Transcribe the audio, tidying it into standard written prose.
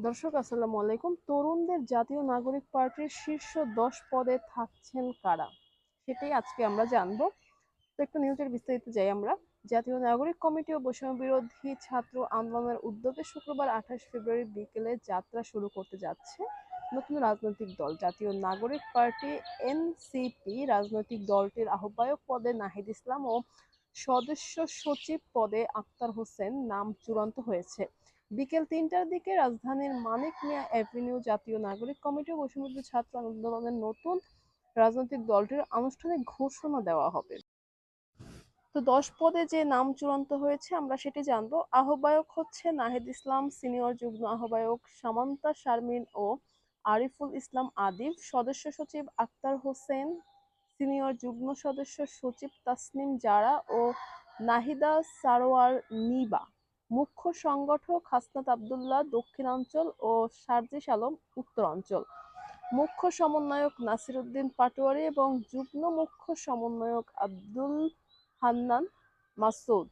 দর্শক আসসালামু আলাইকুম। তরুণদের জাতীয় নাগরিক পার্টির শীর্ষ 10 পদে থাকছেন কারা, সেটাই আজকে আমরা জানবো। তো একটু নিউজের বিস্তারিত যাই আমরা। জাতীয় নাগরিক কমিটি ও বৈষম্য বিরোধী ছাত্র আন্দোলনের উদ্যোগে শুক্রবার 28 ফেব্রুয়ারি বিকেলে যাত্রা শুরু করতে যাচ্ছে নতুন রাজনৈতিক দল জাতীয় নাগরিক পার্টি এনসিপি। রাজনৈতিক দলটির আহ্বায়ক পদে নাহিদ ইসলাম ও সদস্য সচিব পদে আক্তার হোসেন নাম চূড়ান্ত হয়েছে। বিকেল 3টার দিকে রাজধানীর মানিক মিয়া এভিনিউ জাতীয় নাগরিক কমিটি ও বৈষম্য ছাত্র আন্দোলনের নতুন রাজনৈতিক দলটির আনুষ্ঠানিক ঘোষণা দেওয়া হবে। তো 10 পদে যে নাম চূড়ান্ত হয়েছে আমরা সেটি জানবো। আহ্বায়ক হচ্ছে নাহিদ ইসলাম, সিনিয়র যুগ্ম আহ্বায়ক সামান্তা শারমিন ও আরিফুল ইসলাম আদিব, সদস্য সচিব আক্তার হোসেন, সিনিয়র যুগ্ম সদস্য সচিব তাসনিম জারা ও নাহিদা সারোয়ার নিবা, মুখ্য সংগঠক হাসনাত আবদুল্লাহ দক্ষিণাঞ্চল ও সার্জিস আলম উত্তরাঞ্চল, মুখ্য সমন্বয়ক নাসির উদ্দিন পাটোয়ারি এবং যুগ্ম মুখ্য সমন্বয়ক আব্দুল হান্নান মাসুদ।